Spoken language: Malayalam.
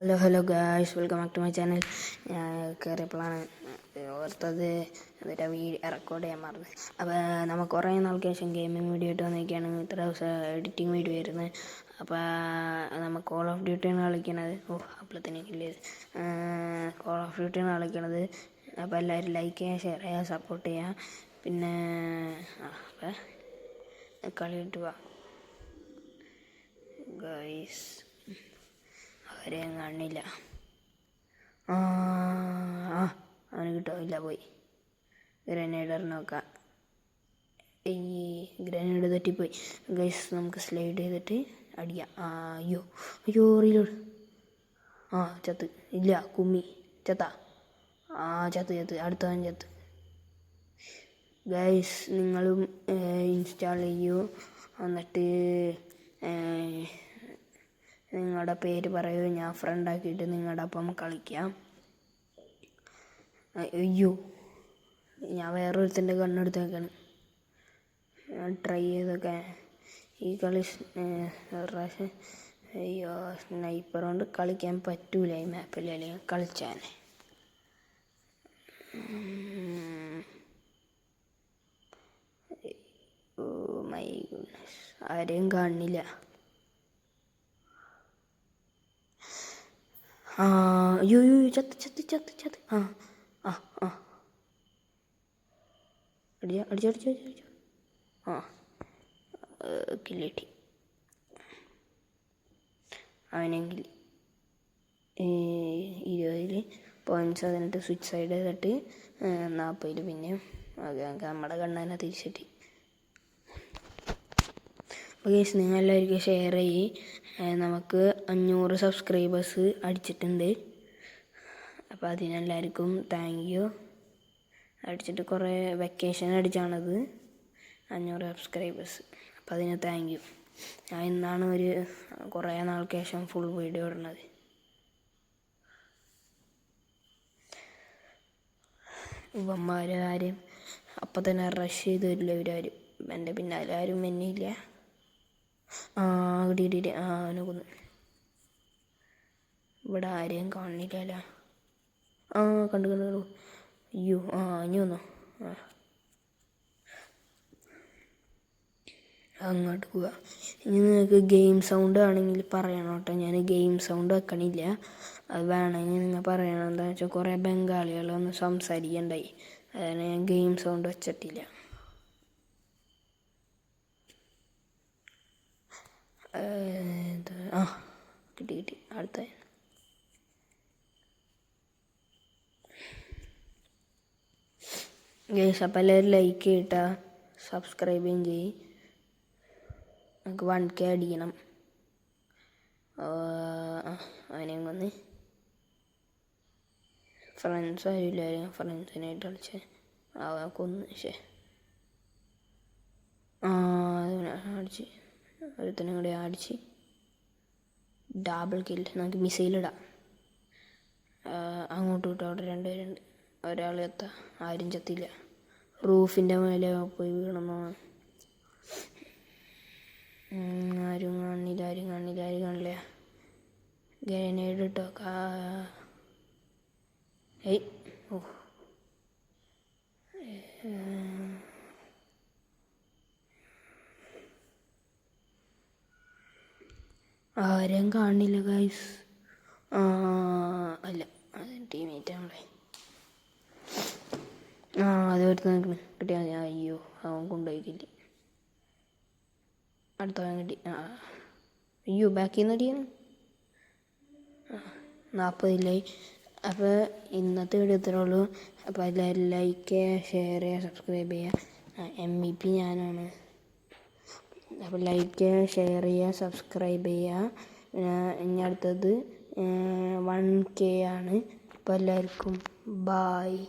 Hello guys, welcome back to my channel. ഞാൻ കയറിയപ്പോഴാണ് ഓർത്തത് എന്നിട്ട് റെക്കോർഡ് ചെയ്യാൻ മറന്നു. അപ്പോൾ നമ്മൾ കുറേ നാൾക്ക് ശേഷം ഗെയിമിംഗ് വീഡിയോ ഇട്ട് വന്നിരിക്കുകയാണ്. ഇത്ര ദിവസം എഡിറ്റിംഗ് വീഡിയോ വരുന്നത്. അപ്പോൾ നമ്മൾ കോൾ ഓഫ് ഡ്യൂട്ടിയാണ് കളിക്കണത്. അപ്പോഴത്തേനും കോൾ ഓഫ് ഡ്യൂട്ടിയാണ് കളിക്കണത്. അപ്പോൾ എല്ലാവരും ലൈക്ക് ചെയ്യുക, ഷെയർ ചെയ്യുക, സപ്പോർട്ട് ചെയ്യുക. പിന്നെ അപ്പോൾ കളിയിട്ട് പോവാം ഗായ്സ്. അവരെയും കാണില്ല. അവന് കിട്ടില്ല, പോയി. ഗ്രനേഡർ നോക്കാം. ഈ ഗ്രനേഡ് തെറ്റിപ്പോയി ഗൈസ്. നമുക്ക് സ്ലൈഡ് ചെയ്തിട്ട് അടിക്കാം. അയ്യോ റീലോഡ്. ചത്ത്. ഇല്ല, കുമ്മി. ചത്ത. ചത്ത്. അടുത്തവൻ ചത്ത്. ഗൈസ്, നിങ്ങളും ഇൻസ്റ്റാൾ ചെയ്യൂ. എന്നിട്ട് നിങ്ങളുടെ പേര് പറയൂ. ഞാൻ ഫ്രണ്ടാക്കിയിട്ട് നിങ്ങളുടെ ഒപ്പം കളിക്കാം. അയ്യോ, ഞാൻ വേറൊരുത്തിൻ്റെ കണ്ണെടുത്ത് വെക്കാണ്. ട്രൈ ചെയ്തൊക്കെ ഈ കളി പ്രാവശ്യം. അയ്യോ, സ്നൈപ്പർ കൊണ്ട് കളിക്കാൻ പറ്റൂല ഈ മാപ്പിൽ. അല്ലെങ്കിൽ കളിച്ചാൻ. ഓ മൈ ഗുഡ്നസ്, ആരെയും കാണില്ല. അയ്യോ ചത്ത്. അടിച്ചു. കില്ലിട്ടി അവനെങ്കിൽ 20 പോയിൻറ്റ്സ്. അതിനിട്ട് സ്വിച്ച് സൈഡ് ചെയ്തിട്ട് 40 പിന്നെയും നമ്മുടെ കണ്ണനെ തിരിച്ചിട്ട്. അപ്പോൾ ഗൈസ്, നിങ്ങളെല്ലാവർക്കും ഷെയർ ചെയ്യ്. നമുക്ക് 500 സബ്സ്ക്രൈബേഴ്സ് അടിച്ചിട്ടുണ്ട്. അപ്പോൾ അതിനെല്ലാവർക്കും താങ്ക് യു. അടിച്ചിട്ട് കുറേ വെക്കേഷൻ അടിച്ചാണത് 500 സബ്സ്ക്രൈബേഴ്സ്. അപ്പോൾ അതിന് താങ്ക് യു. ഞാൻ ഇന്നാണ് കുറേ നാൾക്ക് ശേഷം ഫുൾ വീഡിയോ ഇടുന്നത്. ഇവന്മാരും അപ്പം തന്നെ റഷ് ചെയ്ത് വരില്ല. ഇവരാരും എൻ്റെ പിന്നാലെ ആരും എന്നെയില്ല. അവനെ കൊന്നു. ഇവിടെ ആരെയും കാണില്ലല്ലോ. കണ്ടു. അയ്യോ, ഇനി വന്നോ. അങ്ങോട്ട് പോവുക. ഇനി നിങ്ങൾക്ക് ഗെയിം സൗണ്ട് ആണെങ്കിൽ പറയണം കേട്ടോ. ഞാൻ ഗെയിം സൗണ്ട് വെക്കണില്ല. അത് വേണമെങ്കിൽ നിങ്ങൾ പറയണം. എന്താണെന്ന് വെച്ചാൽ കുറേ ബംഗാളികളൊന്നും സംസാരിക്കണ്ടായി. അതാണ് ഞാൻ ഗെയിം സൗണ്ട് വെച്ചിട്ടില്ല. കിട്ടി. അടുത്ത ഗൈസ്, അപ്പം എല്ലാവരും ലൈക്ക് ചെയ്യട്ടാ, സബ്സ്ക്രൈബും ചെയ്യും. നമുക്ക് 1K അടിക്കണം. അവനെയും കൊന്ന്. ഫ്രണ്ട്സ് ആരില്ലായിരുന്നു. ഫ്രണ്ട്സിനായിട്ട് കളിച്ച് കൊന്ന്. അടിച്ച് ഒരുത്തനും കൂടെ അടിച്ച് ഡബിൾ കിൽ. നമുക്ക് മിസൈലിടാം. അങ്ങോട്ടും ഇട്ടും അവിടെ 2 പേരുണ്ട്. ഒരാൾ ആരും ചത്തില്ല. റൂഫിൻ്റെ മേലെ പോയി വീണെന്നോ. ആരും കാണില്ല. ഗ്രനേഡ് ഇട്ടോ. ആരെയും കാണില്ല ഗൈസ്. അല്ല, അത് ടീമേറ്റ് ആണല്ലേ. അത് എടുത്ത് നിൽക്കണേ. കിട്ടിയാൽ മതി. അയ്യോ, അവൻ കൊണ്ടുപോയിക്കില്ല. അടുത്തവൻ കിട്ടി. അയ്യോ, ബാക്കിൽ നിന്ന് അടിയാണ്. 40 അപ്പോൾ ഇന്നത്തെ വീഡിയോ ഇത്രേ ഉള്ളൂ. അപ്പോൾ എല്ലാവരും ലൈക്ക് ചെയ്യുക, ഷെയർ ചെയ്യുക, സബ്സ്ക്രൈബ് ചെയ്യുക. MVP ഞാനാണ്. അപ്പോൾ ലൈക്ക് ചെയ്യുക, ഷെയർ ചെയ്യുക, സബ്സ്ക്രൈബ് ചെയ്യുക. ഇനി അടുത്തത് 1K ആണ്. അപ്പോൾ എല്ലാവർക്കും ബായ്.